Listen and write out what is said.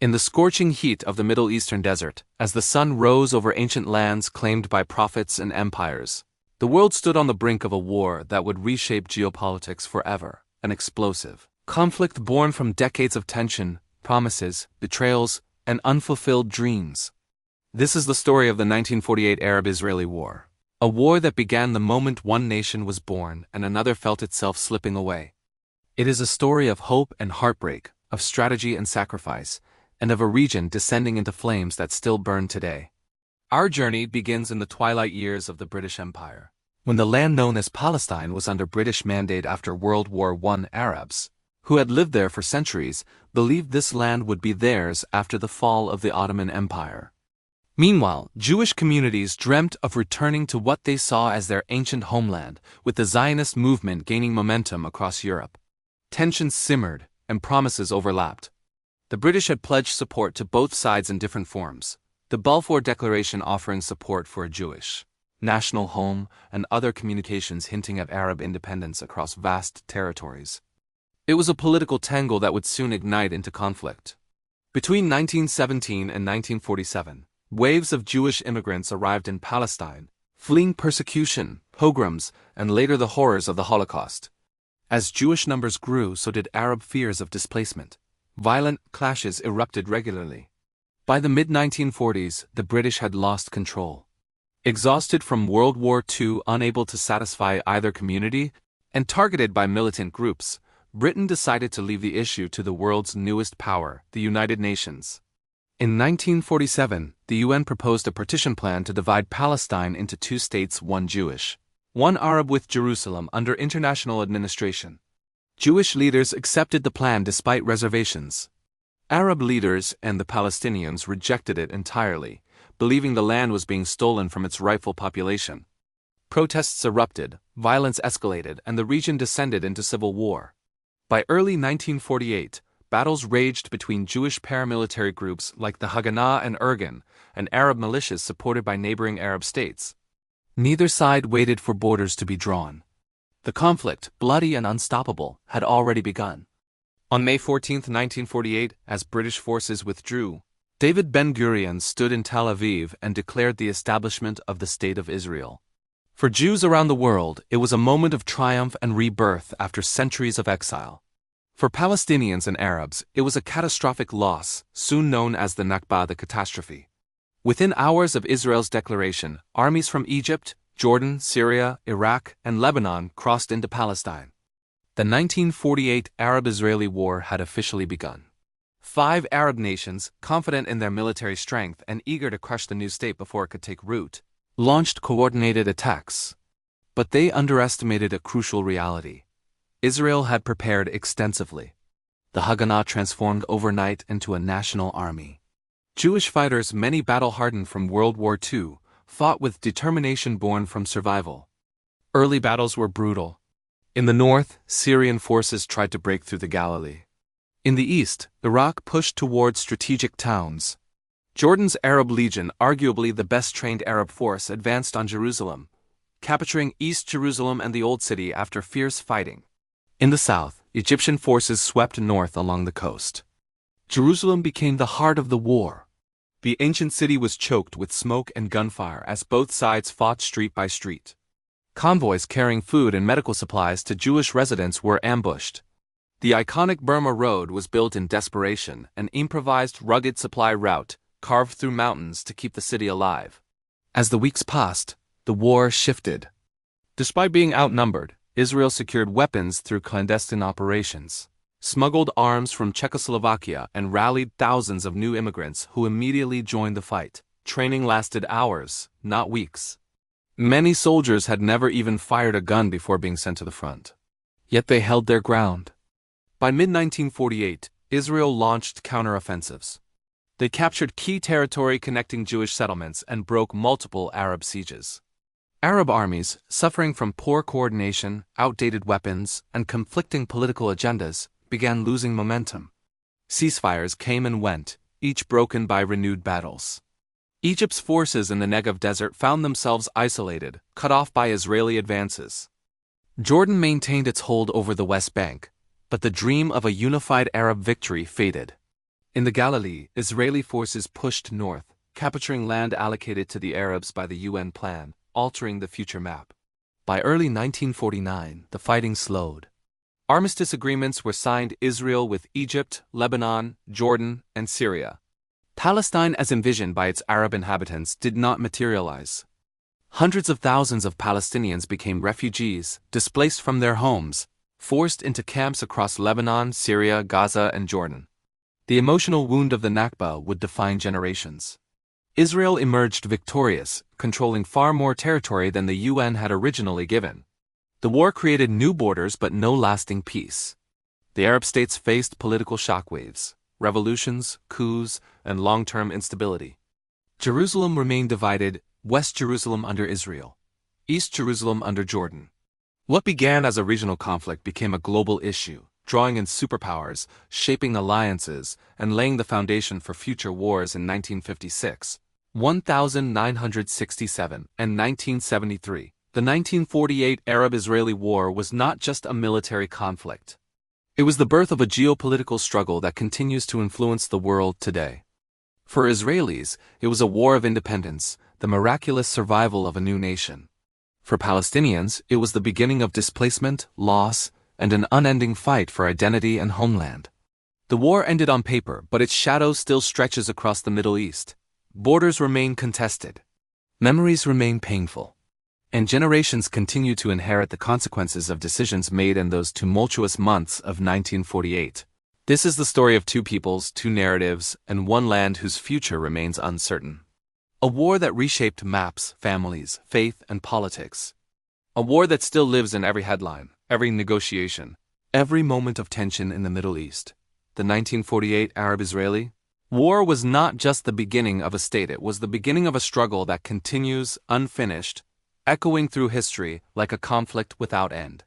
In the scorching heat of the Middle Eastern desert, as the sun rose over ancient lands claimed by prophets and empires, the world stood on the brink of a war that would reshape geopolitics forever, an explosive conflict born from decades of tension, promises, betrayals, and unfulfilled dreams. This is the story of the 1948 Arab-Israeli War, a war that began the moment one nation was born and another felt itself slipping away. It is a story of hope and heartbreak, of strategy and sacrifice, and of a region descending into flames that still burn today. Our journey begins in the twilight years of the British Empire, when the land known as Palestine was under British mandate after World War I. Arabs, who had lived there for centuries, believed this land would be theirs after the fall of the Ottoman Empire. Meanwhile, Jewish communities dreamt of returning to what they saw as their ancient homeland, with the Zionist movement gaining momentum across Europe. Tensions simmered, and promises overlapped. The British had pledged support to both sides in different forms, the Balfour Declaration offering support for a Jewish national home and other communications hinting at Arab independence across vast territories. It was a political tangle that would soon ignite into conflict. Between 1917 and 1947, waves of Jewish immigrants arrived in Palestine, fleeing persecution, pogroms, and later the horrors of the Holocaust. As Jewish numbers grew, so did Arab fears of displacement. Violent clashes erupted regularly. By the mid-1940s, the British had lost control. Exhausted from World War II, unable to satisfy either community, and targeted by militant groups, Britain decided to leave the issue to the world's newest power, the United Nations. In 1947, the UN proposed a partition plan to divide Palestine into two states, one Jewish, one Arab, with Jerusalem under international administration. Jewish leaders accepted the plan despite reservations. Arab leaders and the Palestinians rejected it entirely, believing the land was being stolen from its rightful population. Protests erupted, violence escalated, and the region descended into civil war. By early 1948, battles raged between Jewish paramilitary groups like the Haganah and Irgun, and Arab militias supported by neighboring Arab states. Neither side waited for borders to be drawn. The conflict, bloody and unstoppable, had already begun. On May 14, 1948, as British forces withdrew, David Ben-Gurion stood in Tel Aviv and declared the establishment of the State of Israel. For Jews around the world, it was a moment of triumph and rebirth after centuries of exile. For Palestinians and Arabs, it was a catastrophic loss, soon known as the Nakba, the catastrophe. Within hours of Israel's declaration, armies from Egypt, Jordan, Syria, Iraq, and Lebanon crossed into Palestine. The 1948 Arab-Israeli War had officially begun. 5 Arab nations, confident in their military strength and eager to crush the new state before it could take root, launched coordinated attacks. But they underestimated a crucial reality. Israel had prepared extensively. The Haganah transformed overnight into a national army. Jewish fighters, many battle-hardened from World War II, fought with determination born from survival. Early battles were brutal. In the north, Syrian forces tried to break through the Galilee. In the east, Iraq pushed towards strategic towns. Jordan's Arab Legion, arguably the best-trained Arab force, advanced on Jerusalem, capturing East Jerusalem and the Old City after fierce fighting. In the south, Egyptian forces swept north along the coast. Jerusalem became the heart of the war. The ancient city was choked with smoke and gunfire as both sides fought street by street. Convoys carrying food and medical supplies to Jewish residents were ambushed. The iconic Burma Road was built in desperation, an improvised rugged supply route carved through mountains to keep the city alive. As the weeks passed, the war shifted. Despite being outnumbered, Israel secured weapons through clandestine operations, smuggled arms from Czechoslovakia, and rallied thousands of new immigrants who immediately joined the fight. Training lasted hours, not weeks. Many soldiers had never even fired a gun before being sent to the front. Yet they held their ground. By mid-1948, Israel launched counteroffensives. They captured key territory connecting Jewish settlements and broke multiple Arab sieges. Arab armies, suffering from poor coordination, outdated weapons, and conflicting political agendas, began losing momentum. Ceasefires came and went, each broken by renewed battles. Egypt's forces in the Negev desert found themselves isolated, cut off by Israeli advances. Jordan maintained its hold over the West Bank, but the dream of a unified Arab victory faded. In the Galilee, Israeli forces pushed north, capturing land allocated to the Arabs by the UN plan, altering the future map. By early 1949, the fighting slowed. Armistice agreements were signed Israel with Egypt, Lebanon, Jordan, and Syria. Palestine as envisioned by its Arab inhabitants did not materialize. Hundreds of thousands of Palestinians became refugees, displaced from their homes, forced into camps across Lebanon, Syria, Gaza, and Jordan. The emotional wound of the Nakba would define generations. Israel emerged victorious, controlling far more territory than the UN had originally given. The war created new borders but no lasting peace. The Arab states faced political shockwaves, revolutions, coups, and long-term instability. Jerusalem remained divided, West Jerusalem under Israel, East Jerusalem under Jordan. What began as a regional conflict became a global issue, drawing in superpowers, shaping alliances, and laying the foundation for future wars in 1956, 1967, and 1973. The 1948 Arab-Israeli War was not just a military conflict. It was the birth of a geopolitical struggle that continues to influence the world today. For Israelis, it was a war of independence, the miraculous survival of a new nation. For Palestinians, it was the beginning of displacement, loss, and an unending fight for identity and homeland. The war ended on paper, but its shadow still stretches across the Middle East. Borders remain contested. Memories remain painful. And generations continue to inherit the consequences of decisions made in those tumultuous months of 1948. This is the story of two peoples, two narratives, and one land whose future remains uncertain. A war that reshaped maps, families, faith, and politics. A war that still lives in every headline, every negotiation, every moment of tension in the Middle East. The 1948 Arab-Israeli War was not just the beginning of a state, it was the beginning of a struggle that continues unfinished, echoing through history like a conflict without end.